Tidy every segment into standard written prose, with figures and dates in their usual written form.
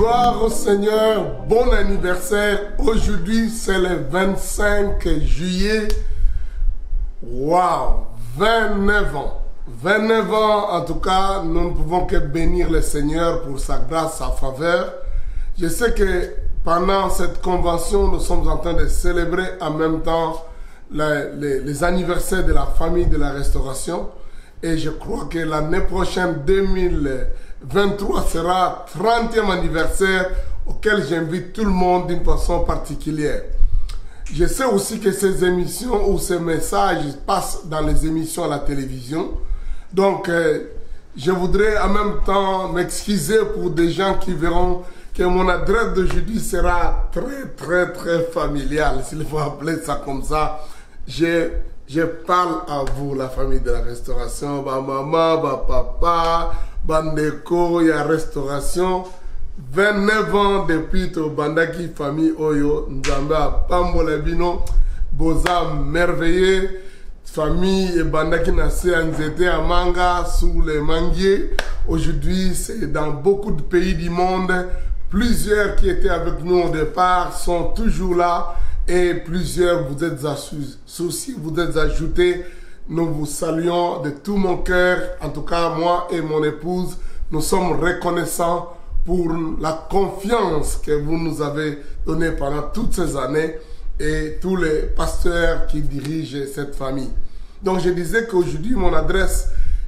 Gloire au Seigneur, bon anniversaire. Aujourd'hui, c'est le 25 juillet. Waouh, 29 ans. 29 ans, en tout cas, nous ne pouvons que bénir le Seigneur pour sa grâce, sa faveur. Je sais que pendant cette convention, nous sommes en train de célébrer en même temps les anniversaires de la famille de la restauration. Et je crois que l'année prochaine, 2023, sera 30e anniversaire auquel j'invite tout le monde d'une façon particulière. Je sais aussi que ces émissions ou ces messages passent dans les émissions à la télévision. Donc, je voudrais en même temps m'excuser pour des gens qui verront que mon adresse d'aujourd'hui sera très familiale, s'il faut appeler ça comme ça. Je parle à vous, la famille de la restauration, ma maman, ma papa, bandeko, il y a restauration. 29 ans depuis to bandaki famille Oyo, Nzamba, Pambolabino, Boza merveilleux, famille et bandaki nassé Anzete à Manga, sous les manguiers. Aujourd'hui, c'est dans beaucoup de pays du monde. Plusieurs qui étaient avec nous au départ sont toujours là. Et plusieurs vous êtes associés, vous êtes ajoutés. Nous vous saluons de tout mon cœur. En tout cas, moi et mon épouse, nous sommes reconnaissants pour la confiance que vous nous avez donnée pendant toutes ces années et tous les pasteurs qui dirigent cette famille. Donc, je disais qu'aujourd'hui, mon adresse,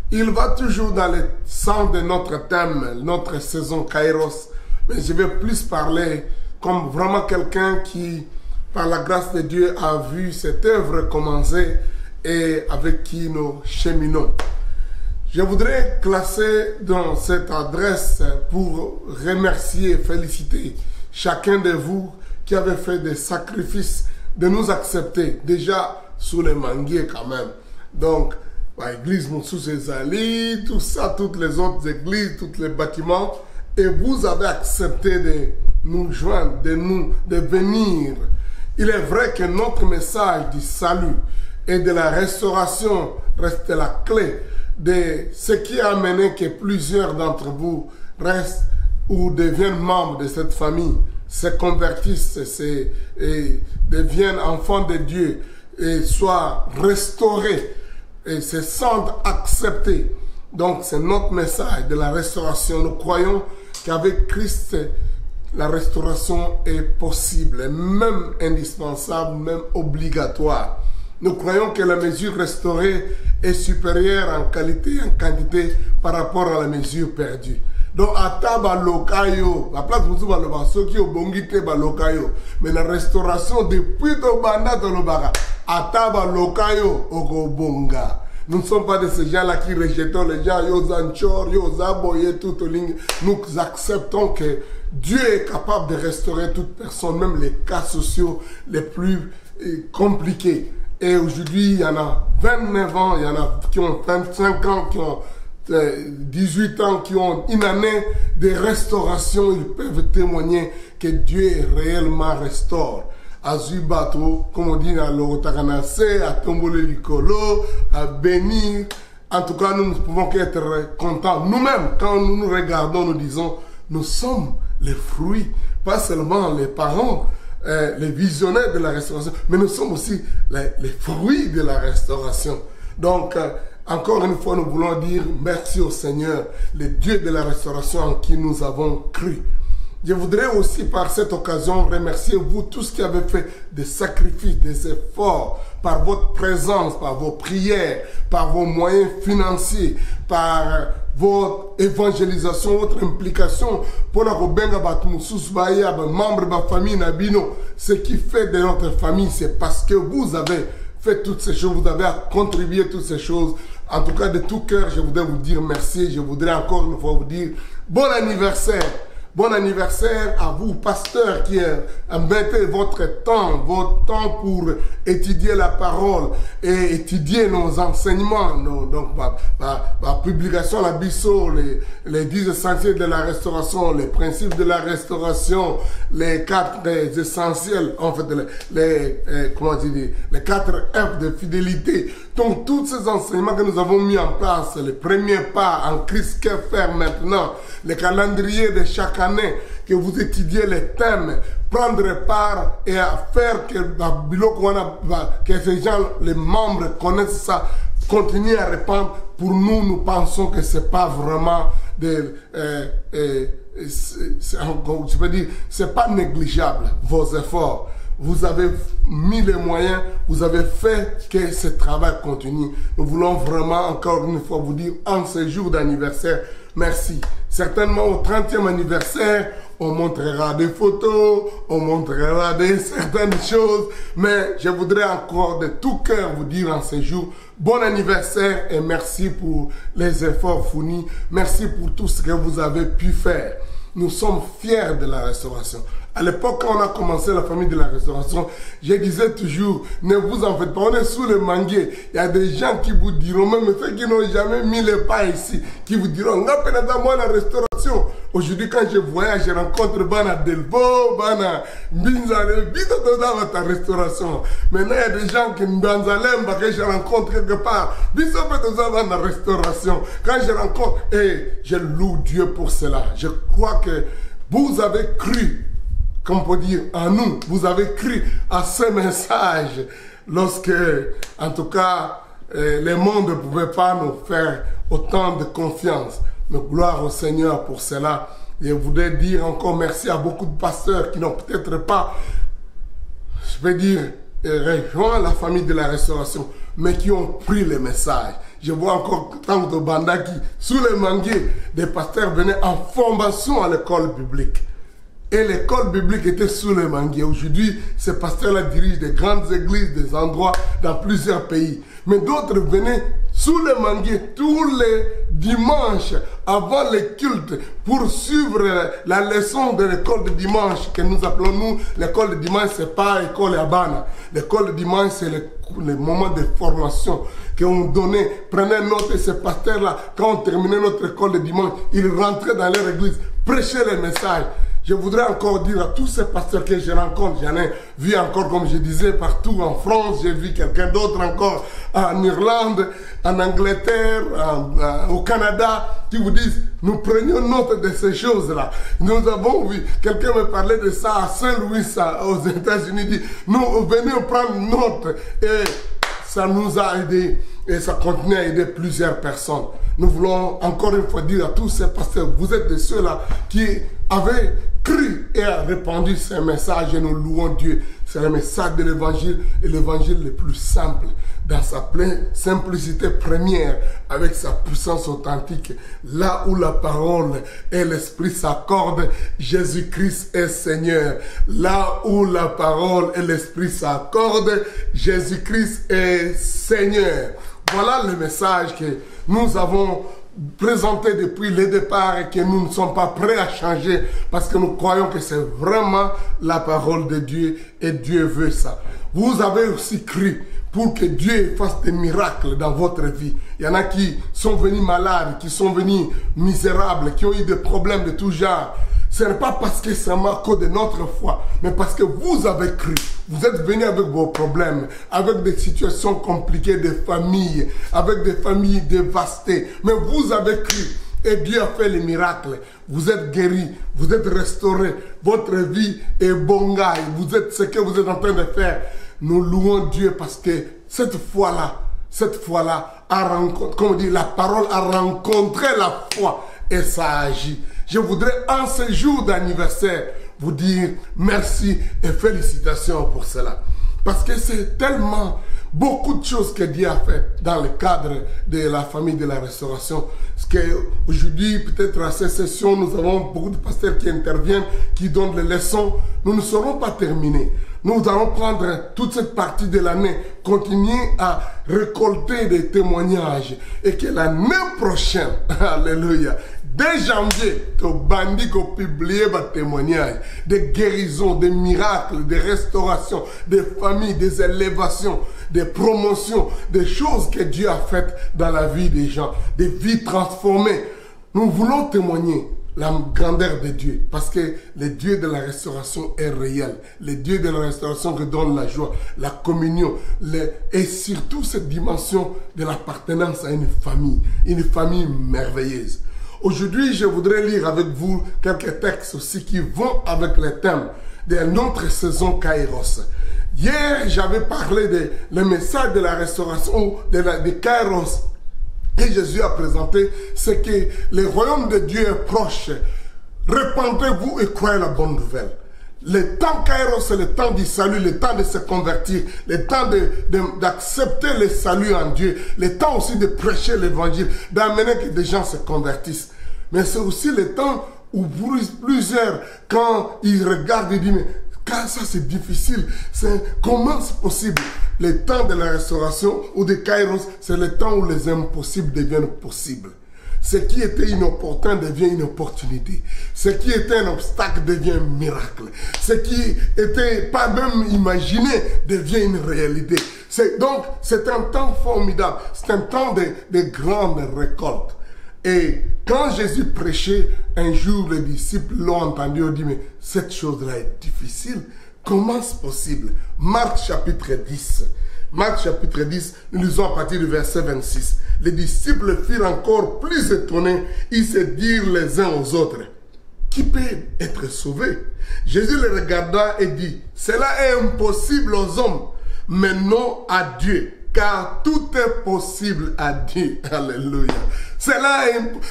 il va toujours dans le sens de notre thème, notre saison Kairos. Mais je vais plus parler comme vraiment quelqu'un qui, par la grâce de Dieu, a vu cette œuvre commencer et avec qui nous cheminons. Je voudrais classer dans cette adresse pour remercier et féliciter chacun de vous qui avez fait des sacrifices de nous accepter, déjà sous les manguiers quand même. Donc, l'église Moussous et Zali, tout ça, toutes les autres églises, tous les bâtiments, et vous avez accepté de nous joindre, de venir. Il est vrai que notre message du salut et de la restauration reste la clé de ce qui a amené que plusieurs d'entre vous restent ou deviennent membres de cette famille, se convertissent et deviennent enfants de Dieu et soient restaurés et se sentent acceptés. Donc c'est notre message de la restauration. Nous croyons qu'avec Christ, la restauration est possible, même indispensable, même obligatoire. Nous croyons que la mesure restaurée est supérieure en qualité et en quantité par rapport à la mesure perdue. Donc, à taba lokayo, la place où va le basso qui au bongite ba lokayo, mais la restauration depuis to banda to lobara, à taba lokayo au bonga. Nous ne sommes pas de ces gens-là qui rejetons les gens, yo zanchor, yo zaboye, tout au ligne. Nous acceptons que Dieu est capable de restaurer toute personne, même les cas sociaux les plus compliqués. Et aujourd'hui, il y en a 29 ans, il y en a qui ont 25 ans, qui ont 18 ans, qui ont une année de restauration. Ils peuvent témoigner que Dieu réellement restaure. À Zubato, comme on dit dans l'Orotaganase, à Tombole Likolo, à bénir. En tout cas, nous ne pouvons qu'être contents. Nous-mêmes, quand nous nous regardons, nous disons, nous sommes les fruits, pas seulement les parents, les visionnaires de la restauration, mais nous sommes aussi les fruits de la restauration. Donc, encore une fois, nous voulons dire merci au Seigneur, le Dieu de la restauration en qui nous avons cru. Je voudrais aussi par cette occasion remercier vous tous qui avez fait des sacrifices, des efforts, par votre présence, par vos prières, par vos moyens financiers, par votre évangélisation, votre implication pour la benga batumusus baya membre de la famille Nabino. Ce qui fait de notre famille, c'est parce que vous avez fait toutes ces choses, vous avez contribué toutes ces choses. En tout cas, de tout cœur, je voudrais vous dire merci. Je voudrais encore une fois vous dire bon anniversaire. Bon anniversaire à vous, pasteurs, qui mettez votre temps pour étudier la parole et étudier nos enseignements. Donc, ma publication, la BISO, les 10 essentiels de la restauration, les principes de la restauration, les 4 essentiels, en fait, comment dire, les 4 F de fidélité. Donc, tous ces enseignements que nous avons mis en place, les premiers pas en Christ, que faire maintenant, le calendrier de chaque année, que vous étudiez les thèmes, prendre part et à faire que ces gens, les membres connaissent ça, continuer à répandre. Pour nous, nous pensons que ce n'est pas vraiment je peux dire, c'est pas négligeable vos efforts. Vous avez mis les moyens, vous avez fait que ce travail continue. Nous voulons vraiment encore une fois vous dire en ce jour d'anniversaire, merci. Certainement au 30e anniversaire, on montrera des photos, on montrera certaines choses, mais je voudrais encore de tout cœur vous dire en ce jour, bon anniversaire et merci pour les efforts fournis, merci pour tout ce que vous avez pu faire. Nous sommes fiers de la restauration. À l'époque, quand on a commencé la famille de la restauration, je disais toujours, ne vous en faites pas, on est sous le manguier. Il y a des gens qui vous diront, même ceux qui n'ont jamais mis les pas ici, qui vous diront, on a moi la restauration. Aujourd'hui, quand je voyage, je rencontre Bana Delbo, Bana Binzale, dans ta restauration. Maintenant, il y a des gens qui Binzalem, que je rencontre quelque part. Bisopé dans la restauration. Quand je rencontre, et je loue Dieu pour cela. Je crois que vous avez cru, comme on peut dire, en nous. Vous avez cru à ce message lorsque, en tout cas, le monde ne pouvait pas nous faire autant de confiance. Mais gloire au Seigneur pour cela. Et je voudrais dire encore merci à beaucoup de pasteurs qui n'ont peut-être pas, je vais dire, rejoint la famille de la restauration, mais qui ont pris le message. Je vois encore tant de bandas qui, sous les manguiers, des pasteurs venaient en formation à l'école biblique. Et l'école biblique était sous les manguiers. Aujourd'hui, ces pasteurs-là dirigent des grandes églises, des endroits dans plusieurs pays. Mais d'autres venaient sous les manguiers tous les dimanches avant les cultes pour suivre la leçon de l'école de dimanche que nous appelons nous l'école de dimanche. C'est pas l'école Abana. L'école de dimanche, c'est le moment de formation qu'on donnait. Prenez note de ces pasteurs-là. Quand on terminait notre école de dimanche, ils rentraient dans leur église, prêchaient les messages. Je voudrais encore dire à tous ces pasteurs que je rencontre, j'en ai vu encore, comme je disais, partout en France, j'ai vu quelqu'un d'autre encore en Irlande, en Angleterre, au Canada, qui vous disent, nous prenions note de ces choses-là. Nous avons vu, quelqu'un me parlait de ça à Saint-Louis, aux États-Unis, dit, nous venons prendre note et ça nous a aidé et ça continue à aider plusieurs personnes. Nous voulons encore une fois dire à tous ces pasteurs, vous êtes de ceux-là qui avaient cru et répandu ces messages et nous louons Dieu. C'est le message de l'évangile et l'évangile le plus simple dans sa pleine simplicité première avec sa puissance authentique. Là où la parole et l'esprit s'accordent, Jésus-Christ est Seigneur. Là où la parole et l'esprit s'accordent, Jésus-Christ est Seigneur. Voilà le message que nous avons présenté depuis le départ et que nous ne sommes pas prêts à changer parce que nous croyons que c'est vraiment la parole de Dieu et Dieu veut ça. Vous avez aussi cru pour que Dieu fasse des miracles dans votre vie. Il y en a qui sont venus malades, qui sont venus misérables, qui ont eu des problèmes de tout genre. Ce n'est pas parce que c'est à cause de notre foi, mais parce que vous avez cru. Vous êtes venus avec vos problèmes, avec des situations compliquées de famille, avec des familles dévastées. Mais vous avez cru et Dieu a fait les miracles. Vous êtes guéris, vous êtes restaurés. Votre vie est bongaille. Vous êtes ce que vous êtes en train de faire. Nous louons Dieu parce que cette foi-là, comme on dit, la parole a rencontré la foi et ça a agi. Je voudrais en ce jour d'anniversaire vous dire merci et félicitations pour cela. Parce que c'est tellement beaucoup de choses que Dieu a fait dans le cadre de la famille de la restauration. Parce qu'aujourd'hui, peut-être à ces sessions, nous avons beaucoup de pasteurs qui interviennent, qui donnent les leçons. Nous ne serons pas terminés. Nous allons prendre toute cette partie de l'année, continuer à récolter des témoignages. Et que l'année prochaine, alléluia, dès janvier, tu bandit qu'on publie des témoignages, des guérisons, des miracles, des restaurations, des familles, des élévations, des promotions, des choses que Dieu a faites dans la vie des gens, des vies transformées. Nous voulons témoigner la grandeur de Dieu. Parce que le Dieu de la restauration est réel. Le Dieu de la restauration qui donne la joie, la communion, et surtout cette dimension de l'appartenance à une famille merveilleuse. Aujourd'hui, je voudrais lire avec vous quelques textes aussi qui vont avec le thème de notre saison Kairos. Hier, j'avais parlé le message de la restauration, de Kairos. Et Jésus a présenté ce que le royaume de Dieu est proche. Répandez-vous et croyez la bonne nouvelle. Le temps Kairos, c'est le temps du salut, le temps de se convertir, le temps d'accepter le salut en Dieu, le temps aussi de prêcher l'évangile, d'amener que des gens se convertissent. Mais c'est aussi le temps où plusieurs, quand ils regardent, ils disent, mais quand ça c'est difficile, comment c'est possible? Le temps de la restauration ou de Kairos, c'est le temps où les impossibles deviennent possibles. Ce qui était inopportun devient une opportunité. Ce qui était un obstacle devient un miracle. Ce qui était pas même imaginé devient une réalité. Donc, c'est un temps formidable. C'est un temps de grandes récoltes. Et quand Jésus prêchait, un jour, les disciples l'ont entendu, ils ont dit, mais cette chose-là est difficile. Comment c'est possible? Marc chapitre 10. Marc chapitre 10, nous lisons à partir du verset 26. Les disciples furent encore plus étonnés. Ils se dirent les uns aux autres, qui peut être sauvé? Jésus les regarda et dit, cela est impossible aux hommes, mais non à Dieu. Car tout est possible à Dieu. Alléluia.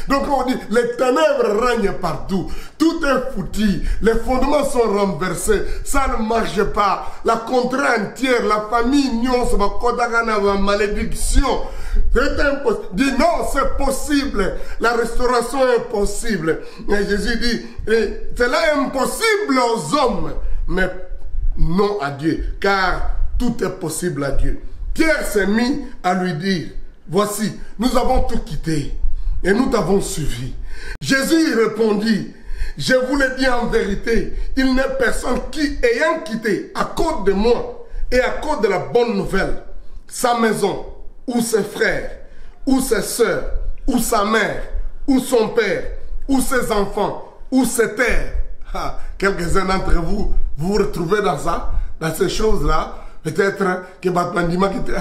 Donc on dit, les ténèbres règnent partout. Tout est foutu. Les fondements sont renversés. Ça ne marche pas. La contrée entière, la famille, malédiction. C'est impossible. Dit non, c'est possible. La restauration est possible. Et Jésus dit, cela est impossible aux hommes, mais non à Dieu. Car tout est possible à Dieu. Pierre s'est mis à lui dire, voici, nous avons tout quitté et nous t'avons suivi. Jésus répondit, je vous le dis en vérité, il n'est personne qui, ayant quitté à cause de moi et à cause de la bonne nouvelle, sa maison, ou ses frères, ou ses sœurs, ou sa mère, ou son père, ou ses enfants, ou ses terres. Quelques-uns d'entre vous, vous vous retrouvez dans ces choses-là. Peut-être que Batmandima qui était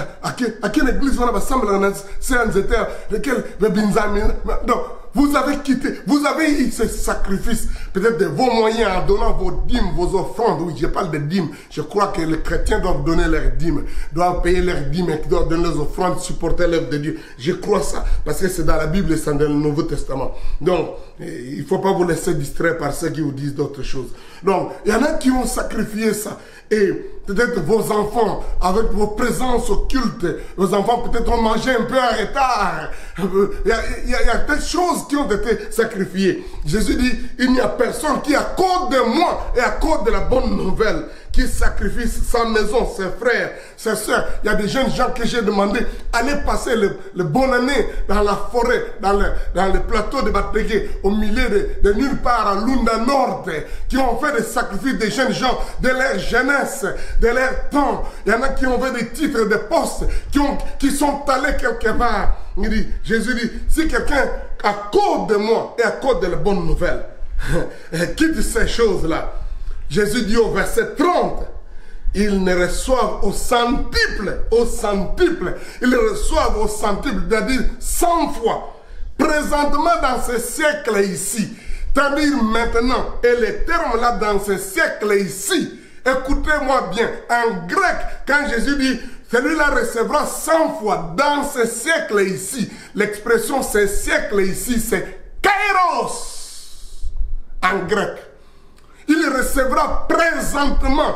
à quelle église on va assembler c'est un zéter lequel donc vous avez quitté, vous avez eu ce sacrifice, peut-être de vos moyens en donnant vos dîmes, vos offrandes. Oui, je parle de dîmes. Je crois que les chrétiens doivent donner leurs dîmes, doivent payer leurs dîmes et doivent donner leurs offrandes, supporter l'œuvre de Dieu. Je crois ça, parce que c'est dans la Bible et c'est dans le Nouveau Testament. Donc, il ne faut pas vous laisser distraire par ceux qui vous disent d'autres choses. Donc, il y en a qui ont sacrifié ça. Et peut-être vos enfants, avec vos présences occultes, vos enfants peut-être ont mangé un peu en retard. Il y a des choses qui ont été sacrifiées. Jésus dit, il n'y a personne qui, à cause de moi et à cause de la bonne nouvelle, qui sacrifie sa maison, ses frères, ses soeurs. Il y a des jeunes gens que j'ai demandé, allez passer le bonne année dans la forêt, dans le plateau de Batégué, au milieu de nulle part, à Lunda Nord, qui ont fait des sacrifices, des jeunes gens, de leur jeunesse, de leur temps. Il y en a qui ont fait des titres de postes, qui sont allés quelque part. Jésus dit, si quelqu'un, à cause de moi et à cause de la bonne nouvelle, quitte ces choses-là, Jésus dit au verset 30, ils ne reçoivent au centuple, ils reçoivent au centuple, c'est-à-dire 100 fois, présentement dans ce siècle ici, c'est-à-dire maintenant, et les termes là dans ce siècle ici, écoutez-moi bien, en grec, quand Jésus dit, celui-là recevra 100 fois dans ce siècle ici, l'expression ce siècle ici, c'est kairos, en grec. Il recevra présentement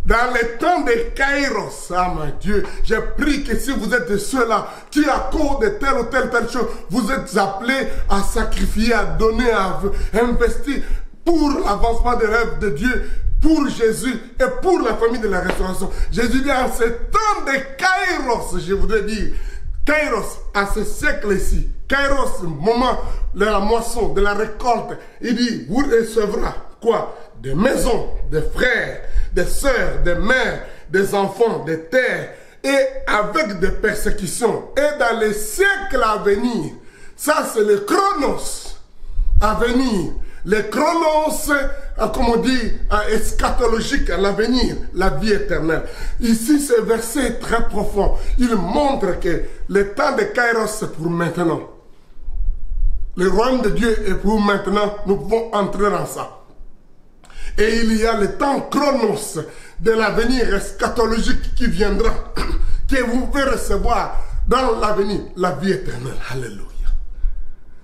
dans le temps de Kairos. Ah mon Dieu, j'ai pris que si vous êtes de ceux-là qui à cause de telle ou telle chose, vous êtes appelés à sacrifier, à donner, à investir pour l'avancement des rêves de Dieu, pour Jésus et pour la famille de la restauration. Jésus dit en ce temps de Kairos, je voudrais dire, Kairos, à ce siècle-ci, Kairos, moment de la moisson, de la récolte, il dit, vous recevrez quoi? Des maisons, des frères, des sœurs, des mères, des enfants, des terres, et avec des persécutions. Et dans les siècles à venir, ça c'est le chronos. à venir. Les chronos, comme on dit, eschatologiques, à l'avenir, la vie éternelle. Ici, ce verset est très profond. Il montre que le temps de Kairos, c'est pour maintenant. Le royaume de Dieu est pour maintenant. Nous pouvons entrer dans ça. Et il y a le temps chronos de l'avenir eschatologique qui viendra, que vous pouvez recevoir dans l'avenir, la vie éternelle. Alléluia.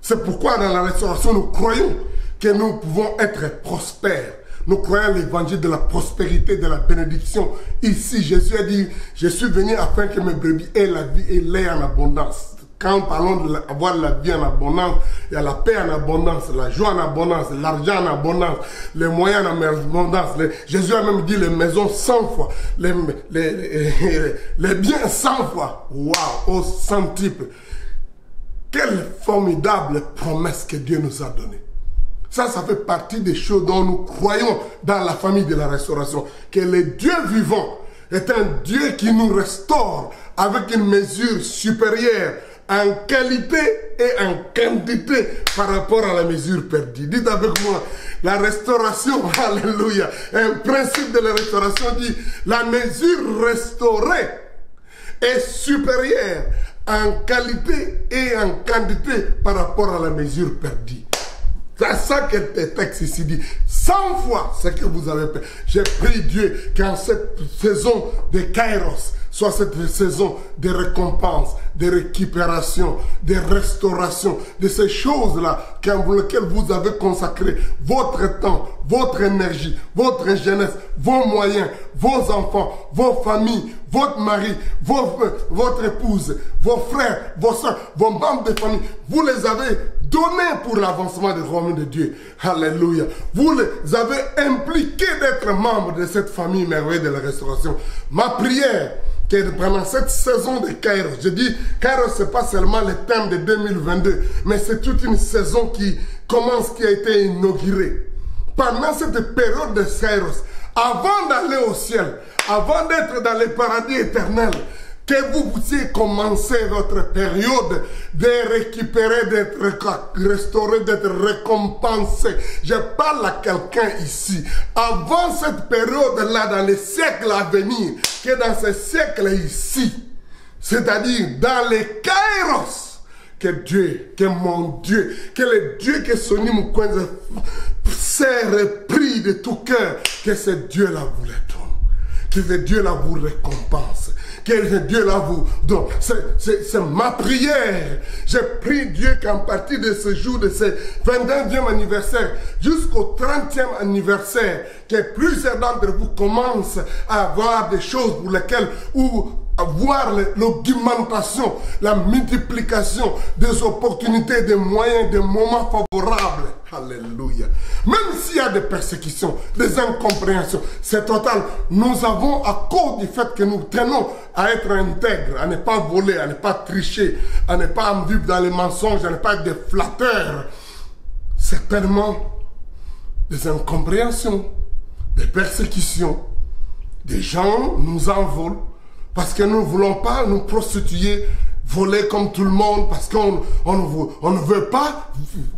C'est pourquoi dans la restauration, nous croyons que nous pouvons être prospères. Nous croyons l'évangile de la prospérité, de la bénédiction. Ici, Jésus a dit, je suis venu afin que mes brebis aient la vie et l'aient en abondance. Quand nous parlons d'avoir la vie en abondance, il y a la paix en abondance, la joie en abondance, l'argent en abondance, les moyens en abondance. Jésus a même dit les maisons 100 fois, les biens 100 fois. Waouh, au centuple. Quelle formidable promesse que Dieu nous a donnée. Ça fait partie des choses dont nous croyons dans la famille de la restauration. Que le Dieu vivant est un Dieu qui nous restaure avec une mesure supérieure en qualité et en quantité par rapport à la mesure perdue. Dites avec moi, la restauration, alléluia, un principe de la restauration dit, la mesure restaurée est supérieure en qualité et en quantité par rapport à la mesure perdue. C'est ça que le texte ici dit. 100 fois ce que vous avez fait. J'ai prié Dieu qu'en cette saison de Kairos soit cette saison de récompense, de récupération, de restauration, de ces choses-là pour lesquelles vous avez consacré votre temps, votre énergie, votre jeunesse, vos moyens, vos enfants, vos familles, votre mari, votre épouse, vos frères, vos soeurs, vos membres de famille. Vous les avez donnés pour l'avancement du royaume de Dieu. Alléluia. Vous les avez impliqués d'être membres de cette famille merveilleuse de la restauration. Ma prière, que pendant cette saison de Kairos, je dis Kairos, ce n'est pas seulement le thème de 2022, mais c'est toute une saison qui commence, qui a été inaugurée. Pendant cette période de Kairos, avant d'aller au ciel, avant d'être dans le paradis éternel, que vous puissiez commencer votre période de récupérer, d'être restauré, d'être récompensé. Je parle à quelqu'un ici. Avant cette période-là, dans les siècles à venir, que dans ces siècles ici, c'est-à-dire dans les Kairos, que Dieu, que mon Dieu, que le Dieu que Sonny Mukwenze serre prie de tout cœur, que ce Dieu-là vous le donne, que ce Dieu-là vous récompense. Que Dieu-là vous donne. C'est ma prière. Je prie Dieu qu'en partir de ce jour, de ce 29e anniversaire, jusqu'au 30e anniversaire, que plusieurs d'entre vous commencent à avoir des choses pour lesquelles, ou à voir l'augmentation, la multiplication des opportunités, des moyens, des moments favorables. Alléluia. Même s'il y a des persécutions, des incompréhensions, c'est total. Nous avons, à cause du fait que nous tenons à être intègres, à ne pas voler, à ne pas tricher, à ne pas vivre dans les mensonges, à ne pas être des flatteurs, certainement des incompréhensions, des persécutions, des gens nous en volent parce que nous ne voulons pas nous prostituer, voler comme tout le monde, parce qu'on ne veut pas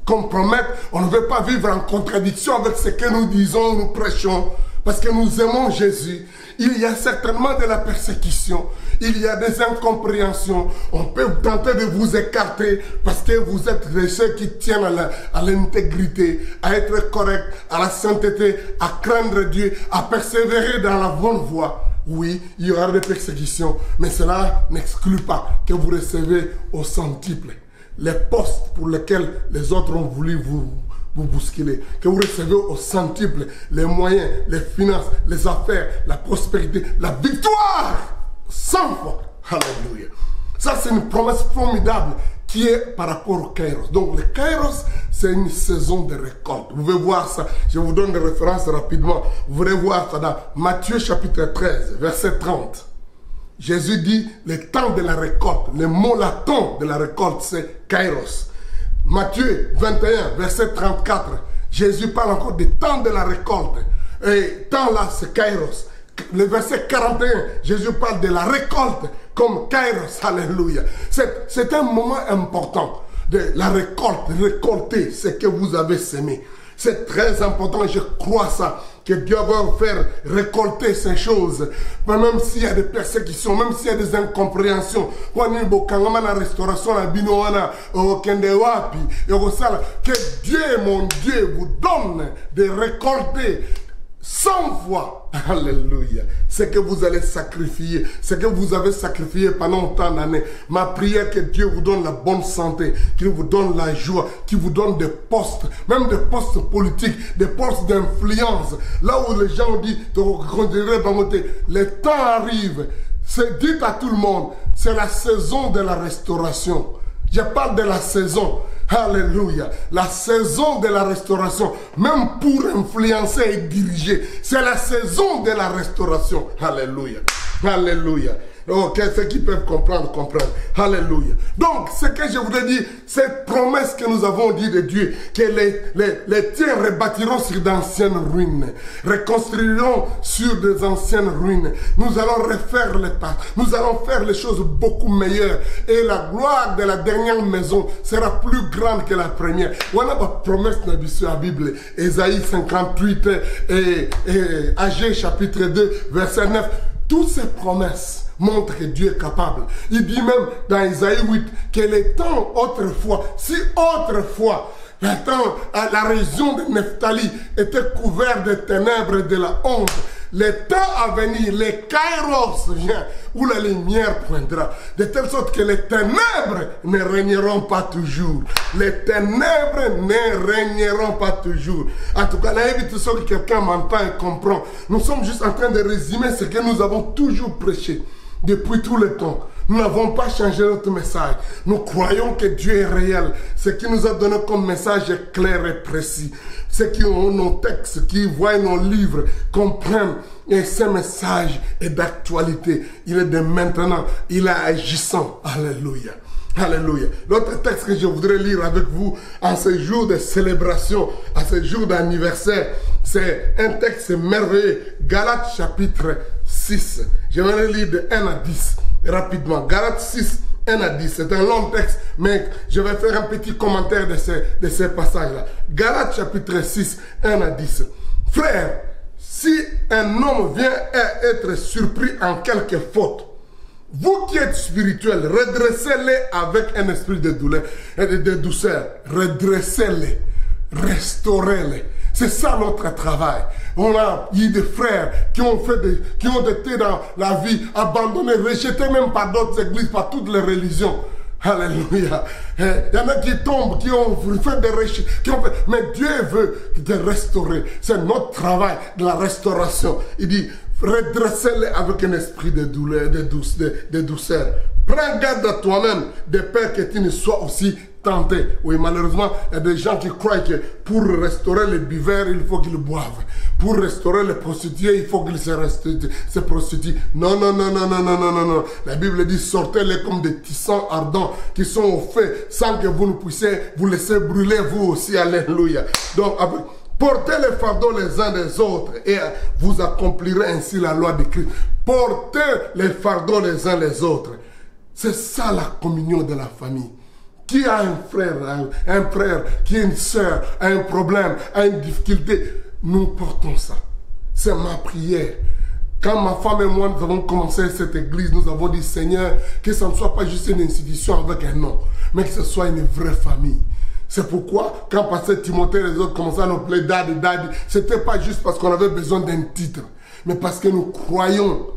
compromettre, on ne veut pas vivre en contradiction avec ce que nous disons, nous prêchons, parce que nous aimons Jésus. Il y a certainement de la persécution, il y a des incompréhensions, on peut tenter de vous écarter parce que vous êtes ceux qui tiennent à l'intégrité, à être correct, à la sainteté, à craindre Dieu, à persévérer dans la bonne voie. Oui, il y aura des persécutions, mais cela n'exclut pas que vous recevez au centuple les postes pour lesquels les autres ont voulu vous bousculer, que vous recevez au centuple les moyens, les finances, les affaires, la prospérité, la victoire 100 fois. Alléluia. Ça, c'est une promesse formidable qui est par rapport au Kairos. Donc, le Kairos, c'est une saison de récolte. Vous pouvez voir ça. Je vous donne des références rapidement. Vous pourrez voir ça dans Matthieu chapitre 13, verset 30. Jésus dit le temps de la récolte. Le mot latin de la récolte, c'est Kairos. Matthieu 21, verset 34. Jésus parle encore du temps de la récolte. Et temps là, c'est Kairos. Le verset 41, Jésus parle de la récolte comme Kairos. Alléluia. C'est un moment important. de la récolte, récolter ce que vous avez semé. C'est très important, je crois ça, que Dieu va faire récolter ces choses. Mais même s'il y a des persécutions, même s'il y a des incompréhensions, que Dieu, mon Dieu, vous donne de récolter 100 fois, alléluia, ce que vous allez sacrifier, ce que vous avez sacrifié pendant tant d'années. Ma prière, que Dieu vous donne la bonne santé, qu'il vous donne la joie, qu'il vous donne des postes, même des postes politiques, des postes d'influence. Là où les gens disent, le temps arrive, dites à tout le monde, c'est la saison de la restauration. Je parle de la saison. Alléluia. La saison de la restauration, même pour influencer et diriger, c'est la saison de la restauration. Alléluia. Alléluia. Ok, ceux qui peuvent comprendre, comprennent. Alléluia. Donc, ce que je voudrais dire, cette promesse que nous avons dit de Dieu, que les tiens rebâtiront sur d'anciennes ruines, reconstruiront sur des anciennes ruines. Nous allons refaire les pas. Nous allons faire les choses beaucoup meilleures. Et la gloire de la dernière maison sera plus grande que la première. On a la promesse de la Bible, Ésaïe 58 et Agé chapitre 2, verset 9. Toutes ces promesses montrent que Dieu est capable. Il dit même dans Isaïe 8 que les temps autrefois, si autrefois, le temps à la région de Nephtali était couvert de ténèbres et de la honte, le temps à venir, les kairos vient, où la lumière poindra, de telle sorte que les ténèbres ne régneront pas toujours. Les ténèbres ne régneront pas toujours. En tout cas, là, évite ça que quelqu'un m'entend et comprend. Nous sommes juste en train de résumer ce que nous avons toujours prêché depuis tout le temps. Nous n'avons pas changé notre message. Nous croyons que Dieu est réel. Ce qu'il nous a donné comme message est clair et précis. Ceux qui ont nos textes, qui voient nos livres, comprennent. Et ce message est d'actualité. Il est de maintenant. Il est agissant. Alléluia. Alléluia. L'autre texte que je voudrais lire avec vous en ce jour de célébration, en ce jour d'anniversaire, c'est un texte merveilleux. Galates chapitre 6. Je vais le lire de 1 à 10 rapidement. Galates 6, 1 à 10. C'est un long texte, mais je vais faire un petit commentaire de ces passages-là. Galates chapitre 6, 1 à 10. Frères, si un homme vient à être surpris en quelque faute, vous qui êtes spirituels, redressez-les avec un esprit de douleur et de douceur. Redressez-les, restaurez-les. C'est ça notre travail. On a eu des frères qui ont été dans la vie abandonnés, rejetés même par d'autres églises, par toutes les religions. Alléluia. Il y en a qui tombent, qui ont fait des recherches, mais Dieu veut te restaurer. C'est notre travail de la restauration. Il dit, redressez-les avec un esprit de douleur, de douceur. Prends garde à toi-même, de peur que tu ne sois aussi tenté. Oui, malheureusement, il y a des gens qui croient que pour restaurer les buveurs, il faut qu'ils boivent. Pour restaurer les prostituées, il faut qu'ils se prostituent. Non, non, non, non, non, non, non, non, non. La Bible dit, sortez-les comme des tissons ardents qui sont au feu, sans que vous ne puissiez vous laisser brûler vous aussi. Alléluia. Donc, portez les fardeaux les uns des autres et vous accomplirez ainsi la loi de Christ. Portez les fardeaux les uns les autres. C'est ça la communion de la famille. Qui a un frère, qui a une soeur, a un problème, a une difficulté, nous portons ça. C'est ma prière. Quand ma femme et moi, nous avons commencé cette église, nous avons dit, Seigneur, que ça ne soit pas juste une institution avec un nom, mais que ce soit une vraie famille. C'est pourquoi, quand Pasteur Timothée et les autres commençaient à nous appeler Daddy, Daddy, ce n'était pas juste parce qu'on avait besoin d'un titre, mais parce que nous croyons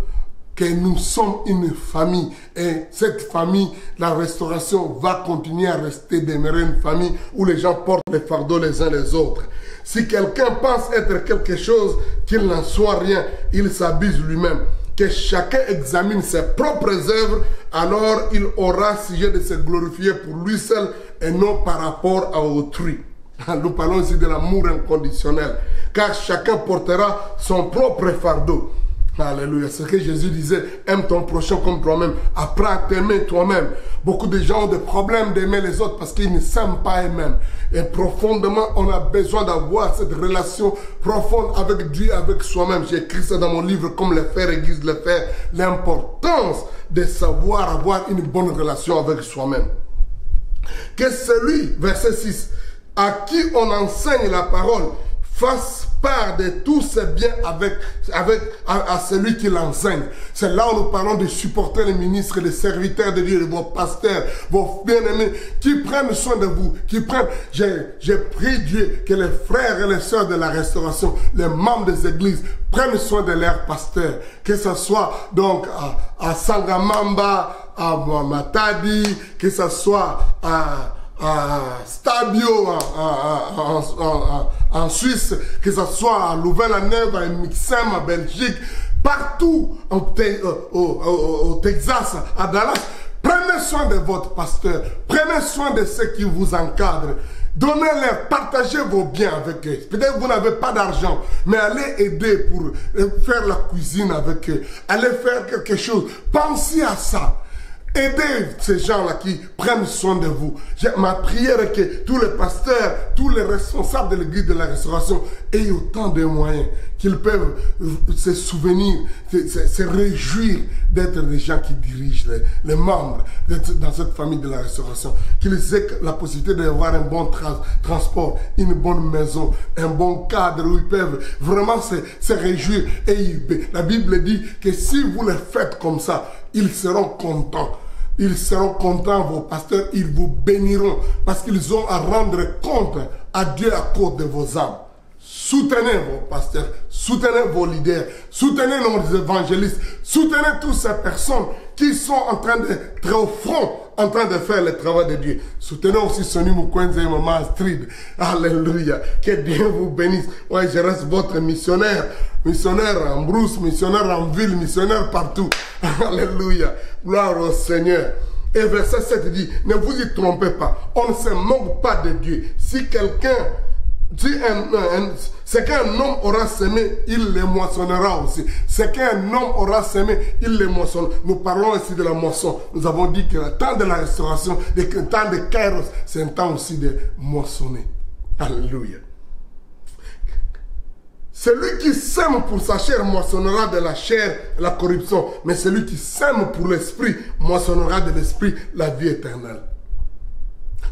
que nous sommes une famille. Et cette famille, la restauration va continuer à rester, demeurer une famille où les gens portent les fardeaux les uns les autres. Si quelqu'un pense être quelque chose, qu'il n'en soit rien, il s'abuse lui-même. Que chacun examine ses propres œuvres, alors il aura sujet de se glorifier pour lui seul et non par rapport à autrui. Nous parlons ici de l'amour inconditionnel, car chacun portera son propre fardeau. Alléluia. C'est ce que Jésus disait, aime ton prochain comme toi-même. Apprends à t'aimer toi-même. Beaucoup de gens ont des problèmes d'aimer les autres parce qu'ils ne s'aiment pas eux-mêmes. Et profondément, on a besoin d'avoir cette relation profonde avec Dieu, avec soi-même. J'ai écrit ça dans mon livre, comme le frère Aiguise le fait, l'importance de savoir avoir une bonne relation avec soi-même. Que celui, verset 6, à qui on enseigne la parole, fasse part de tous ses biens à celui qui l'enseigne. C'est là où nous parlons de supporter les ministres, les serviteurs de Dieu, vos pasteurs, vos bien-aimés, qui prennent soin de vous, qui prennent... J'ai prié Dieu que les frères et les sœurs de la restauration, les membres des églises, prennent soin de leurs pasteurs, que ce soit donc à Sangamamba, à Matadi, que ce soit à Stabio en Suisse, que ce soit à Louvain-la-Neuve, à Mixem, en Belgique, partout au Texas, à Dallas. Prenez soin de votre pasteur, prenez soin de ceux qui vous encadrent. Donnez-leur, partagez vos biens avec eux. Peut-être que vous n'avez pas d'argent, mais allez aider pour faire la cuisine avec eux. Allez faire quelque chose. Pensez à ça. Aidez ces gens-là qui prennent soin de vous. Ma prière est que tous les pasteurs, tous les responsables de l'église de la restauration aient autant de moyens qu'ils peuvent se souvenir, se réjouir d'être des gens qui dirigent les membres dans cette famille de la restauration. Qu'ils aient la possibilité d'avoir un bon transport, une bonne maison, un bon cadre où ils peuvent vraiment se réjouir. Et la Bible dit que si vous le faites comme ça, ils seront contents. Ils seront contents, vos pasteurs, ils vous béniront parce qu'ils ont à rendre compte à Dieu à cause de vos âmes. Soutenez vos pasteurs, soutenez vos leaders, soutenez nos évangélistes, soutenez toutes ces personnes qui sont en train d'être au front, en train de faire le travail de Dieu. Soutenez aussi Sonny Mukwenze et Maman Astrid. Alléluia. Que Dieu vous bénisse. Ouais, je reste votre missionnaire. Missionnaire en brousse, missionnaire en ville, missionnaire partout. Alléluia. Gloire au Seigneur. Et verset 7 dit, ne vous y trompez pas. On ne se moque pas de Dieu. Si quelqu'un... Ce qu'un homme aura semé, il le moissonnera aussi. Ce qu'un homme aura semé, il le moissonnera. Nous parlons ici de la moisson. Nous avons dit que le temps de la restauration, le temps de Kairos, c'est un temps aussi de moissonner. Alléluia. Celui qui sème pour sa chair moissonnera de la chair la corruption. Mais celui qui sème pour l'esprit moissonnera de l'esprit la vie éternelle.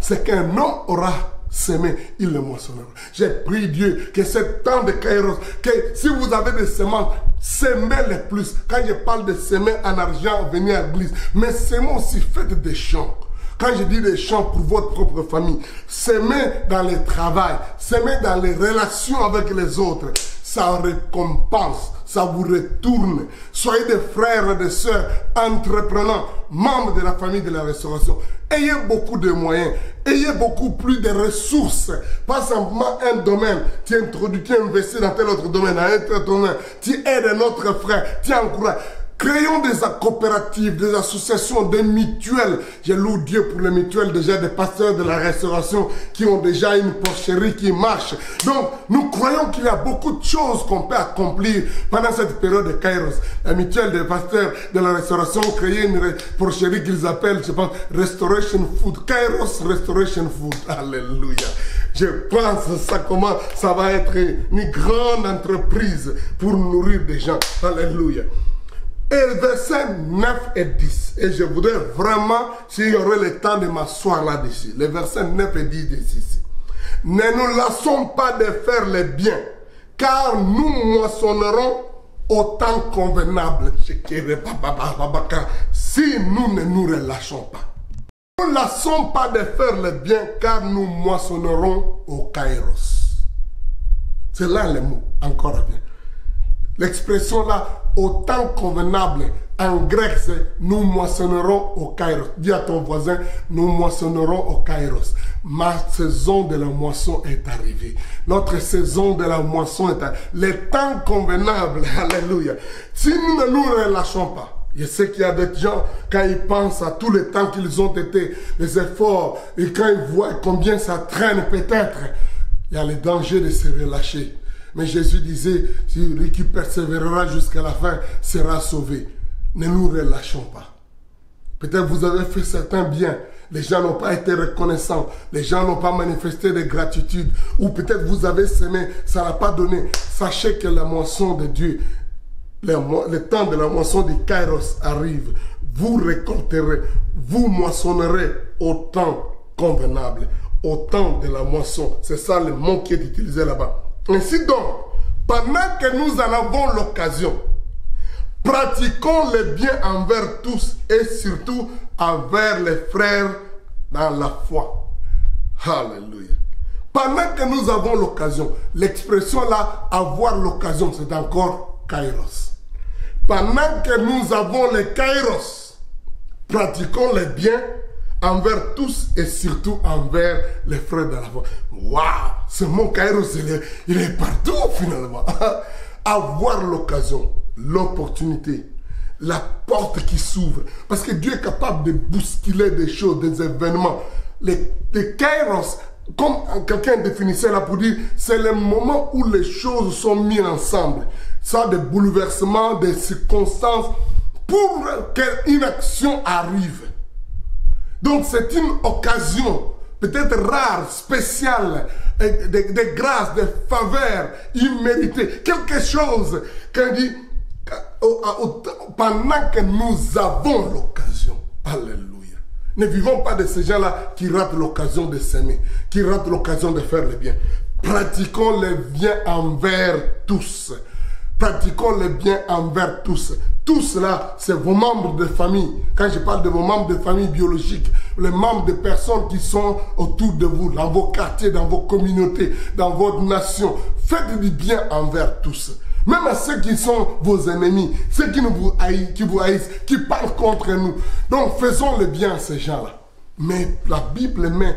Ce qu'un homme aura semé, il le moissonnera. J'ai prié Dieu que ce temps de Kairos, que si vous avez des semences, semez-les plus. Quand je parle de semer en argent, venez à l'église. Mais semez aussi, faites des champs. Quand je dis des champs pour votre propre famille, semez dans le travail, semez dans les relations avec les autres. Ça récompense, ça vous retourne. Soyez des frères et des sœurs entreprenants, membres de la famille de la restauration. Ayez beaucoup de moyens, ayez beaucoup plus de ressources. Pas simplement un domaine, tu introduis, tu investis dans tel autre domaine, un autre domaine, tu aides un autre frère, tu encourages. Créons des coopératives, des associations, des mutuelles. Je loue Dieu pour les mutuelles déjà des pasteurs de la restauration qui ont déjà une porcherie qui marche. Donc, nous croyons qu'il y a beaucoup de choses qu'on peut accomplir pendant cette période de Kairos. La mutuelle des pasteurs de la restauration ont créé une porcherie qu'ils appellent, je pense, Restoration Food. Kairos Restoration Food. Alléluia. Je pense comment ça va être une grande entreprise pour nourrir des gens. Alléluia. Et versets 9 et 10. Et je voudrais vraiment, s'il y aurait le temps de m'asseoir là-dessus. Les versets 9 et 10 ici. Ne nous lassons pas de faire le bien, car nous moissonnerons au temps convenable. Si nous ne nous relâchons pas. Ne nous lassons pas de faire le bien, car nous moissonnerons au Kairos. C'est là le mot, encore bien. L'expression là, au temps convenable, en grec c'est nous moissonnerons au Kairos. Dis à ton voisin, nous moissonnerons au Kairos. Ma saison de la moisson est arrivée. Notre saison de la moisson est arrivée. Le temps convenable, alléluia. Si nous ne nous relâchons pas, je sais qu'il y a des gens, quand ils pensent à tous les temps qu'ils ont été, les efforts, et quand ils voient combien ça traîne peut-être, il y a le danger de se relâcher. Mais Jésus disait, celui qui persévérera jusqu'à la fin sera sauvé. Ne nous relâchons pas. Peut-être vous avez fait certains biens. Les gens n'ont pas été reconnaissants. Les gens n'ont pas manifesté de gratitude. Ou peut-être vous avez semé, ça n'a pas donné. Sachez que la moisson de Dieu, le temps de la moisson du Kairos arrive. Vous récolterez, vous moissonnerez au temps convenable, au temps de la moisson. C'est ça le mot qui est utilisé là-bas. Ainsi donc, pendant que nous en avons l'occasion, pratiquons le bien envers tous et surtout envers les frères dans la foi. Alléluia. Pendant que nous avons l'occasion, l'expression là, avoir l'occasion, c'est encore kairos. Pendant que nous avons le kairos, pratiquons le bien envers tous et surtout envers les frères de la foi. Waouh! Ce mot kairos, il est partout finalement. Avoir l'occasion, l'opportunité, la porte qui s'ouvre. Parce que Dieu est capable de bousculer des choses, des événements. Les kairos, comme quelqu'un définissait là pour dire, c'est le moment où les choses sont mises ensemble. Ça, des bouleversements, des circonstances pour qu'une action arrive. Donc c'est une occasion, peut-être rare, spéciale, de grâces, de faveurs imméritées. Quelque chose qu'on dit, pendant que nous avons l'occasion. Alléluia. Ne vivons pas de ces gens-là qui ratent l'occasion de s'aimer, qui ratent l'occasion de faire le bien. Pratiquons le bien envers tous. Pratiquons le bien envers tous. Tous là, c'est vos membres de famille. Quand je parle de vos membres de famille biologiques, les membres de personnes qui sont autour de vous, dans vos quartiers, dans vos communautés, dans votre nation. Faites du bien envers tous. Même à ceux qui sont vos ennemis, ceux qui vous haïssent, qui parlent contre nous. Donc faisons le bien à ces gens-là. Mais la Bible met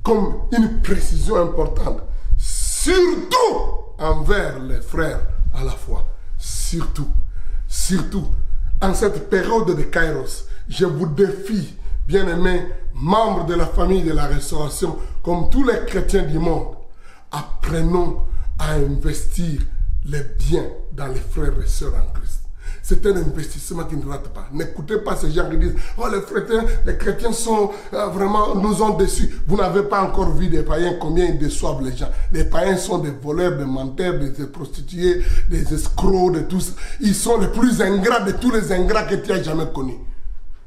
comme une précision importante. Surtout envers les frères à la foi. Surtout. Surtout. En cette période de Kairos, je vous défie, bien-aimés, membres de la famille de la restauration, comme tous les chrétiens du monde, apprenons à investir les biens dans les frères et sœurs en Christ. C'est un investissement qui ne rate pas. N'écoutez pas ces gens qui disent « Oh, les chrétiens sont vraiment, nous ont déçus. » Vous n'avez pas encore vu des païens combien ils déçoivent les gens. Les païens sont des voleurs, des menteurs, des prostituées, des escrocs, de tous. Ils sont les plus ingrats de tous les ingrats que tu as jamais connus.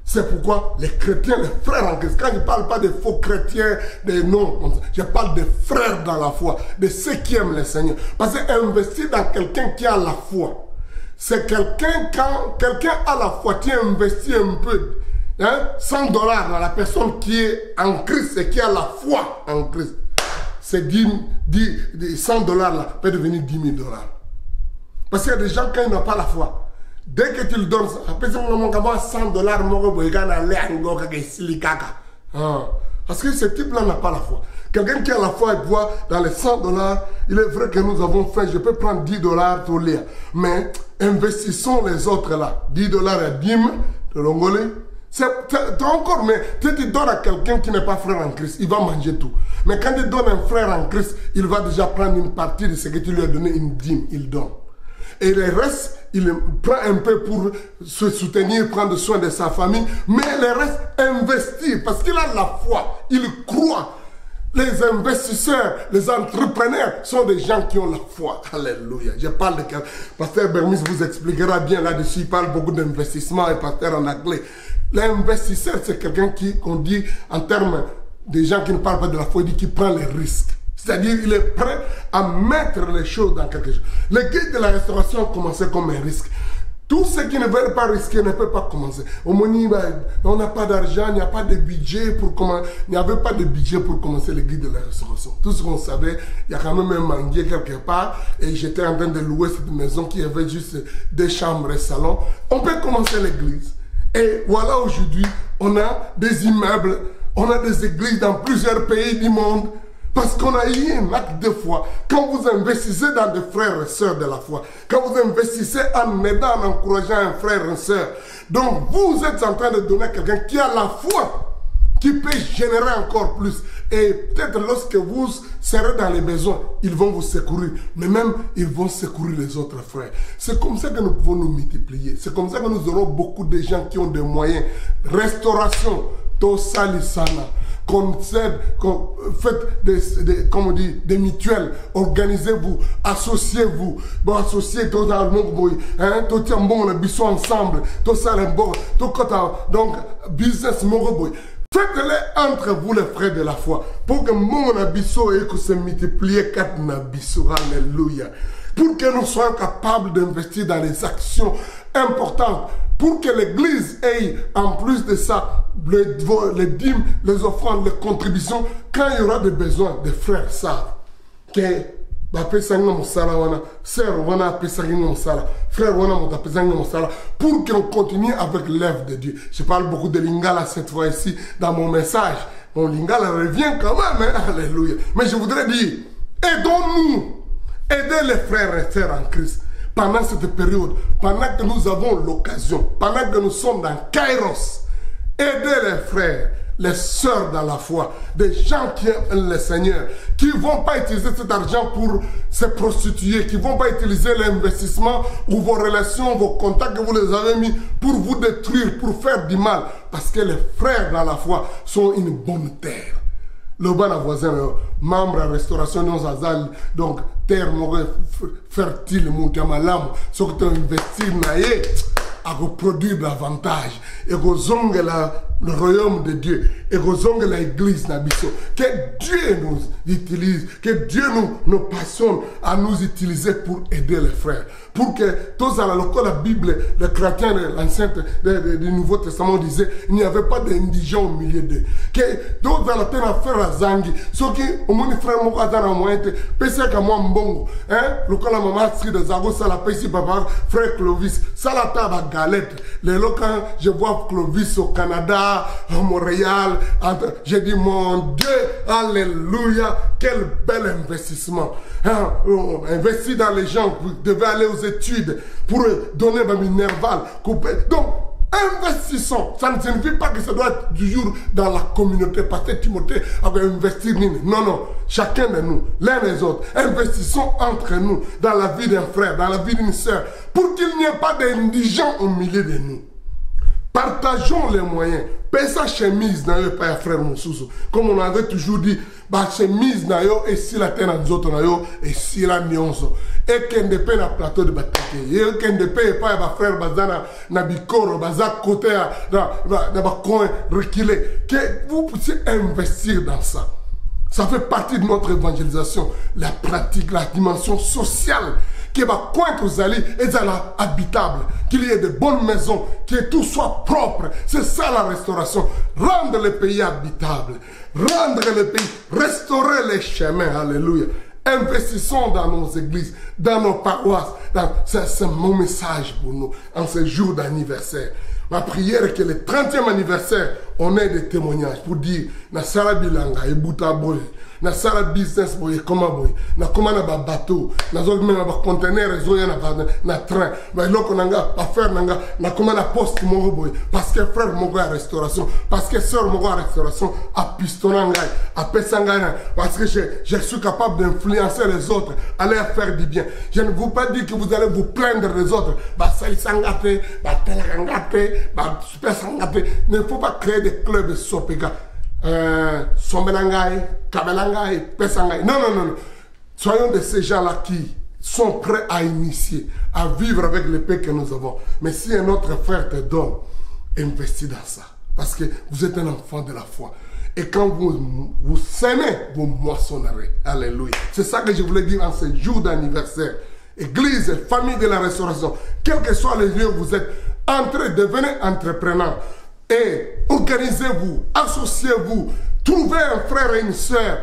C'est pourquoi les chrétiens, les frères en Christ, quand je ne parle pas des faux chrétiens, des noms, je parle des frères dans la foi, de ceux qui aiment le Seigneur. Parce qu'investir dans quelqu'un qui a la foi, c'est quelqu'un, quand quelqu'un a la foi, tu investis un peu, hein, $100 dans la personne qui est en Christ et qui a la foi en Christ. C'est $100 là peut devenir $10 000. Parce qu'il y a des gens, quand ils n'ont pas la foi, dès que tu le donnes, après $100, parce que ce type-là n'a pas la foi. Quelqu'un qui a la foi et voit dans les $100, il est vrai que nous avons fait, je peux prendre $10 pour lire. Mais investissons les autres là. $10 à dîme de l'ongolais. C'est encore, mais tu donnes à quelqu'un qui n'est pas frère en Christ, il va manger tout. Mais quand tu donnes un frère en Christ, il va déjà prendre une partie de ce que tu lui as donné, une dîme, il donne. Et le reste, il prend un peu pour se soutenir, prendre soin de sa famille, mais le reste, investir, parce qu'il a la foi, il croit. Les investisseurs, les entrepreneurs sont des gens qui ont la foi. Alléluia. Je parle de... Pasteur Bermis vous expliquera bien là-dessus, il parle beaucoup d'investissement et pasteur en anglais. L'investisseur, c'est quelqu'un qu'on dit en termes des gens qui ne parlent pas de la foi, il dit qu'il prend les risques. C'est-à-dire, il est prêt à mettre les choses dans quelque chose. Le guide de la restauration a commencé comme un risque. Tous ceux qui ne veulent pas risquer ne peuvent pas commencer. On n'a pas d'argent, il n'y a pas de budget pour commencer. Il n'y avait pas de budget pour commencer le guide de la restauration. Tout ce qu'on savait, il y a quand même un manguier quelque part. Et j'étais en train de louer cette maison qui avait juste 2 chambres et salon. On peut commencer l'église. Et voilà, aujourd'hui, on a des immeubles, on a des églises dans plusieurs pays du monde. Parce qu'on a eu un acte de foi. Quand vous investissez dans des frères et sœurs de la foi, quand vous investissez en aidant, en encourageant un frère et une sœur, donc vous êtes en train de donner à quelqu'un qui a la foi, qui peut générer encore plus. Et peut-être lorsque vous serez dans les besoins, ils vont vous secourir. Mais même, ils vont secourir les autres frères. C'est comme ça que nous pouvons nous multiplier. C'est comme ça que nous aurons beaucoup de gens qui ont des moyens. Restauration, Tosalisana. Concède, faites comme on dit, des mutuelles, organisez-vous, associez-vous, bon, associez tout dans le monde, hein, tout est bon, le bisou ensemble, tout ça, bon, tout donc, business, Faites-les entre vous, les frères de la foi, pour que mon abisso et que se multiplier quatre nabisso. Alléluia. Pour que nous soyons capables d'investir dans les actions importantes. Pour que l'Église ait, en plus de ça, les dîmes, les offrandes, les contributions, quand il y aura des besoins, des frères savent que pour qu'on continue avec l'œuvre de Dieu. Je parle beaucoup de Lingala cette fois-ci dans mon message. Mon Lingala revient quand même, hein? Alléluia. Mais je voudrais dire, aidons-nous, aidez les frères et sœurs en Christ. Pendant cette période, pendant que nous avons l'occasion, pendant que nous sommes dans Kairos, aidez les frères, les sœurs dans la foi, des gens qui aiment le Seigneur, qui ne vont pas utiliser cet argent pour se prostituer, qui ne vont pas utiliser l'investissement ou vos relations, vos contacts que vous les avez mis pour vous détruire, pour faire du mal. Parce que les frères dans la foi sont une bonne terre. Le bon voisin, membre à restauration, nous avons donc terre fertile, monter à ma lame, ce que tu as investi, à produire davantage, et que le royaume de Dieu, et que l'église n'habite. Que Dieu nous utilise, que Dieu nous passionne à nous utiliser pour aider les frères. Pour que tous à la Bible, les chrétiens de l'Ancien, du Nouveau Testament disaient, il n'y avait pas d'indigents au milieu d'eux. Que tous à la terre à faire à Zangi, ceux qui, au moins, les frères m'ont à moi, pensez qu'à moi, mbongo, hein, le cas la maman, si de Zago, ça la paye si papa, frère Clovis, ça la table à galette. Les locaux, je vois Clovis au Canada, à Montréal, j'ai dit, mon Dieu, alléluia, quel bel investissement. Hein, investir dans les gens, vous devez aller aux études pour donner ma minerval, couper. Donc, investissons. Ça ne signifie pas que ça doit être toujours dans la communauté. Parce que Timothée a investir. Non, non. Chacun de nous, l'un les autres, investissons entre nous dans la vie d'un frère, dans la vie d'une sœur, pour qu'il n'y ait pas d'indigents au milieu de nous. Partageons les moyens. Paye sa chemise dans le père frère Moussoussou. Comme on avait toujours dit, bah chemise dans yo et si la terre dans autres dans yo et si la nyonso. Et qu'on dépend na plateau de bataille. Et qu'on dépend pas ba frère bazana na bikoro bazak côté dans ba coin reculé. Que vous puissiez investir dans ça. Ça fait partie de notre évangélisation, la pratique, la dimension sociale. Qui va pointer aux alliés et habitable, qu'il y ait de bonnes maisons, que tout soit propre. C'est ça la restauration. Rendre le pays habitable, rendre le pays, restaurer les chemins. Alléluia. Investissons dans nos églises, dans nos paroisses. C'est mon message pour nous en ce jour d'anniversaire. Ma prière est que le 30e anniversaire, on ait des témoignages pour dire, na sala bilanga et bouta boy, na sala business boy, comment boy, na comment na ba bateau, na zog même ba conteneur, zoya na train, ba loko nanga, ba faire nanga, na comment na poste mon boy, parce que frère mon gars à restauration, parce que sœur mon gars à restauration, à pistonanga, à pesangana, parce que je suis capable d'influencer les autres, aller faire du bien. Je ne vous pas dire que vous allez vous plaindre des autres, ba sali sangate, ba telangate. Il ne faut pas créer des clubs de Sopega. Sombelangaï, Kabelangaï, Pesangaï. Non, non, non, non. Soyons de ces gens-là qui sont prêts à initier, à vivre avec le paix que nous avons. Mais si un autre frère te donne, investis dans ça. Parce que vous êtes un enfant de la foi. Et quand vous s'aimez, vous moissonnerez. Alléluia. C'est ça que je voulais dire en ce jour d'anniversaire. Église, famille de la restauration, quels que soient les lieux où vous êtes, devenez entrepreneur et organisez-vous, associez-vous, trouvez un frère et une soeur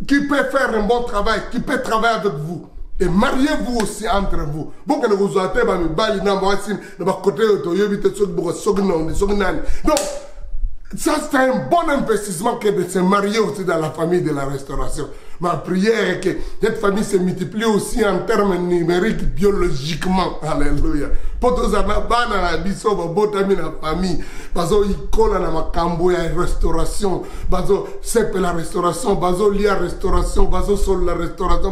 qui peut faire un bon travail, qui peut travailler avec vous. Et mariez-vous aussi entre vous. Donc, ça c'est un bon investissement que de se marier aussi dans la famille de la restauration. Ma prière est que cette famille se multiplie aussi en termes numériques, biologiquement. Alléluia. Pour tous les gens, la famille, parce qu'ils collent à ma cambo, il y a une restauration, c'est la restauration, il y a restauration, sur la restauration.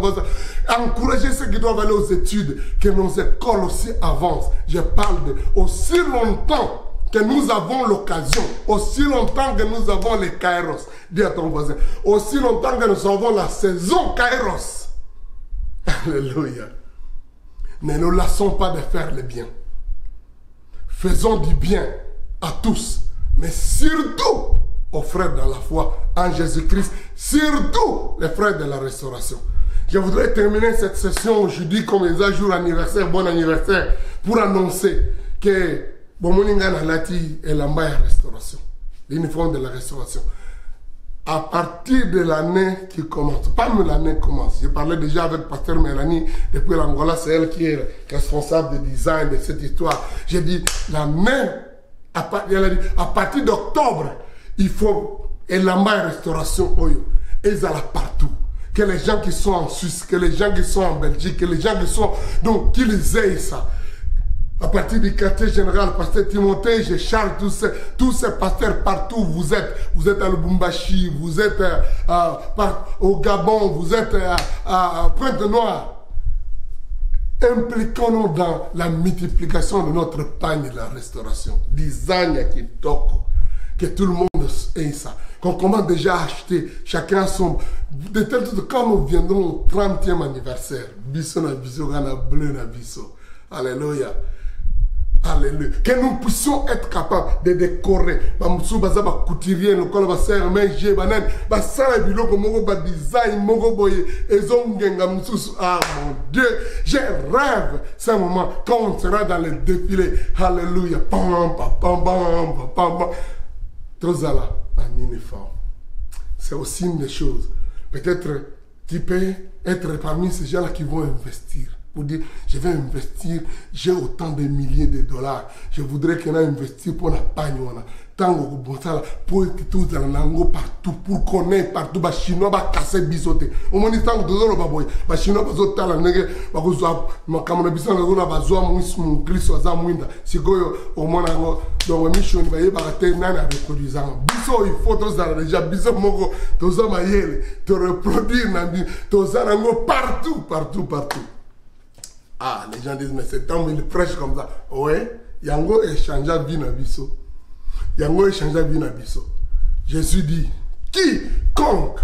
Encouragez ceux qui doivent aller aux études, que nos écoles aussi avancent. Je parle de aussi longtemps que nous avons l'occasion, aussi longtemps que nous avons les Kairos, dis à ton voisin, aussi longtemps que nous avons la saison Kairos. Alléluia. Ne nous lassons pas de faire le bien. Faisons du bien à tous, mais surtout aux frères dans la foi en Jésus-Christ, surtout les frères de la restauration. Je voudrais terminer cette session aujourd'hui comme un jour anniversaire, bon anniversaire, pour annoncer que Bomoninga Nalati est la meilleure restauration, l'uniforme de la restauration. À partir de l'année qui commence, pas même l'année commence, je parlais déjà avec Pasteur Mélanie depuis l'Angola, c'est elle qui est responsable du design de cette histoire. J'ai dit, l'année, elle a dit, à partir d'octobre, il faut, et la meilleure restauration, et ils allaient partout. Que les gens qui sont en Suisse, que les gens qui sont en Belgique, que les gens qui sont, donc qu'ils aient ça. À partir du quartier général, pasteur Timothée, je charge tous ces pasteurs partout. Vous êtes à Lubumbashi, vous êtes au Gabon, vous êtes à Pointe-Noire. Impliquons-nous dans la multiplication de notre pagne de la restauration. Design qui toque, que tout le monde ait ça. Qu'on commence déjà à acheter, chacun son. De telle sorte que quand nous viendrons au 30e anniversaire, biso na biso, gana bleu na biso. Alléluia. Alléluia. Que nous puissions être capables de décorer. Bamsou baza ba couturier, nous collons ba serre manger banan, ba sala biloko moko ba design moko boye ezongenga msusu. Ah mon Dieu, je rêve ce moment quand on sera dans le défilé. Alléluia. Pam pam pam pam pam pam. Tozala en uniforme. C'est aussi une des choses. Peut-être tu peux être parmi ces gens-là qui vont investir. Pour dire, je vais investir, j'ai autant de milliers de dollars. Je voudrais qu'on ait investi pour la pagne. Tant pour que tout le partout, pour qu'on ait partout, les Chinois vont casser bisoté. Au moins, tant que les Chinois vont zoter la nègre, ma camarade bisson, la bazoa, mon glisse aux amouinda. Si au moins, dans la mission, il va y avoir des nains à reproduire. Bisso, il faut tous déjà, bisso, mogo, tous hommes à yéle, te reproduire, tous hommes partout, partout, partout. Ah, les gens disent, mais c'est tant il prêche comme ça. Ouais, Yango échange à vie nabiso. Yango échange à vie nabiso. Jésus dit, quiconque,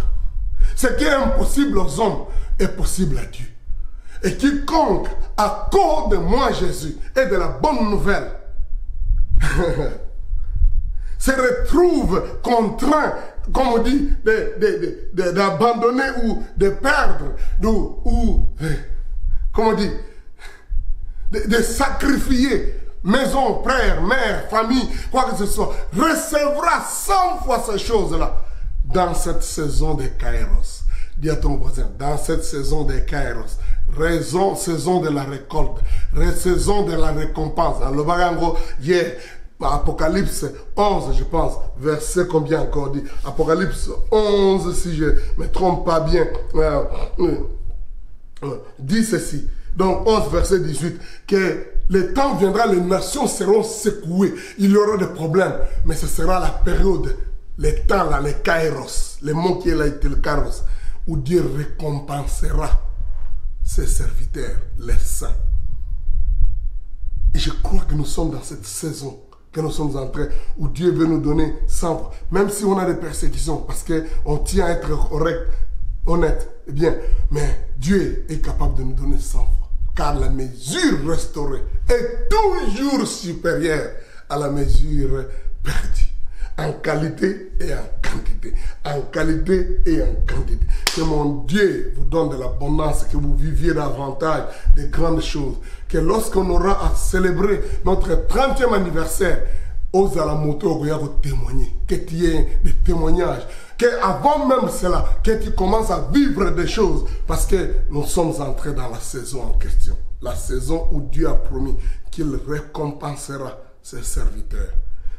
ce qui est impossible aux hommes est possible à Dieu. Et quiconque, à cause de moi, Jésus, et de la bonne nouvelle, se retrouve contraint, comme on dit, d'abandonner ou de perdre, ou comment on dit, de sacrifier maison, frère, mère, famille, quoi que ce soit, recevra 100 fois ces choses-là dans cette saison de Kairos. Dis à ton voisin, dans cette saison de Kairos, saison de la récolte, saison de la récompense. Dans le bagango, hier, Apocalypse 11, je pense, verset combien encore dit? Apocalypse 11, si je ne me trompe pas bien, dit ceci. Donc 11 verset 18, que le temps viendra, les nations seront secouées, il y aura des problèmes, mais ce sera la période, le temps là, le kairos, le mot qui est là, le kairos, où Dieu récompensera ses serviteurs, les saints. Et je crois que nous sommes dans cette saison, que nous sommes en train, où Dieu veut nous donner 100, même si on a des persécutions, parce qu'on tient à être correct, honnête, eh bien, mais Dieu est capable de nous donner 100 fois. Car la mesure restaurée est toujours supérieure à la mesure perdue. En qualité et en quantité. En qualité et en quantité. Que mon Dieu vous donne de l'abondance, que vous viviez davantage de grandes choses. Que lorsqu'on aura à célébrer notre 30e anniversaire, ose à la moto, vous témoigner. Que tu aies des témoignages. Qu'avant même cela, que tu commences à vivre des choses. Parce que nous sommes entrés dans la saison en question. La saison où Dieu a promis qu'il récompensera ses serviteurs.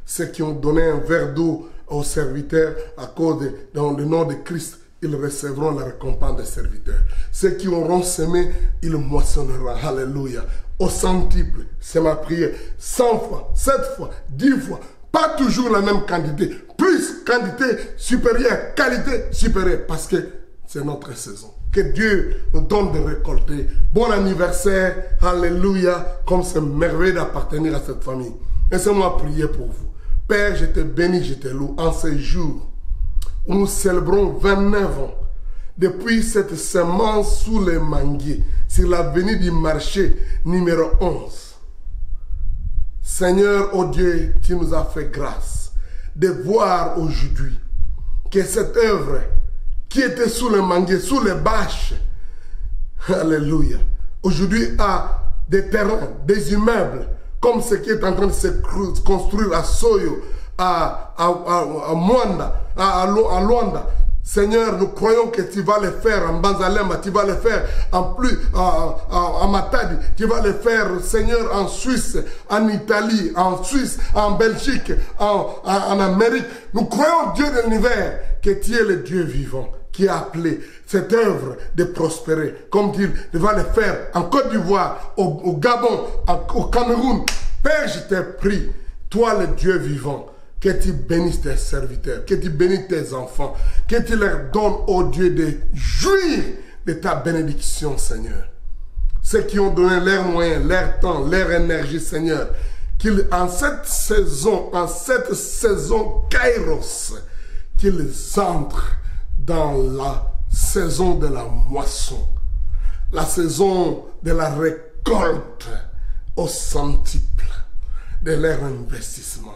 Ceux qui ont donné un verre d'eau aux serviteurs à cause dans le nom de Christ, ils recevront la récompense des serviteurs. Ceux qui auront semé, ils moissonneront. Alléluia. Au centuple, c'est ma prière. 100 fois, 7 fois, 10 fois. Pas toujours la même quantité. Plus quantité supérieure, qualité supérieure. Parce que c'est notre saison. Que Dieu nous donne de récolter. Bon anniversaire. Alléluia. Comme c'est merveilleux d'appartenir à cette famille. Laissez-moi prier pour vous. Père, je te bénis, je te loue en ces jours où nous célébrons 29 ans depuis cette semence sous les manguiers sur l'avenue du marché numéro 11. Seigneur, oh Dieu, tu nous as fait grâce de voir aujourd'hui que cette œuvre qui était sous le manguier, sous les bâches, alléluia, aujourd'hui a des terrains, des immeubles, comme ce qui est en train de se construire à Soyo, à Mwanda, à Luanda. Seigneur, nous croyons que tu vas le faire en Banzalema, tu vas le faire en plus en Matadi, tu vas le faire, Seigneur, en Suisse, en Italie, en Suisse, en Belgique, en Amérique. Nous croyons, Dieu de l'univers, que tu es le Dieu vivant qui a appelé cette œuvre de prospérer, comme tu vas le faire en Côte d'Ivoire, au Gabon, au Cameroun. Père, je te prie, toi le Dieu vivant, que tu bénisses tes serviteurs, que tu bénisses tes enfants, que tu leur donnes, oh Dieu, de jouir de ta bénédiction, Seigneur. Ceux qui ont donné leurs moyens, leur temps, leur énergie, Seigneur, qu'ils, en cette saison Kairos, qu'ils entrent dans la saison de la moisson, la saison de la récolte au centuple de leur investissement.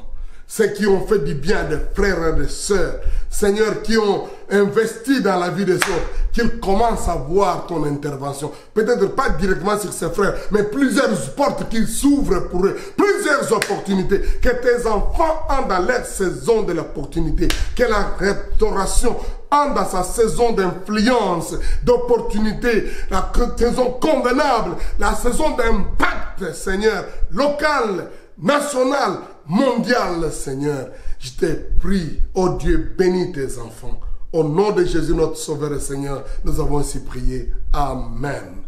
Ceux qui ont fait du bien des frères et des sœurs, Seigneur, qui ont investi dans la vie des autres, qu'ils commencent à voir ton intervention. Peut-être pas directement sur ces frères, mais plusieurs portes qui s'ouvrent pour eux, plusieurs opportunités, que tes enfants entrent dans leur saison de l'opportunité, que la restauration entre dans sa saison d'influence, d'opportunité, la saison convenable, la saison d'impact, Seigneur, local, national, mondial, Seigneur. Je te prie, oh Dieu, bénis tes enfants. Au nom de Jésus, notre Sauveur et Seigneur, nous avons ainsi prié. Amen.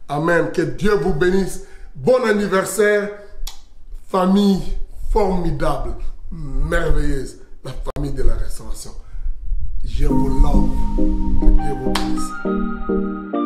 Amen. Que Dieu vous bénisse. Bon anniversaire, famille formidable, merveilleuse, la famille de la restauration. Je vous love. Que Dieu vous bénisse.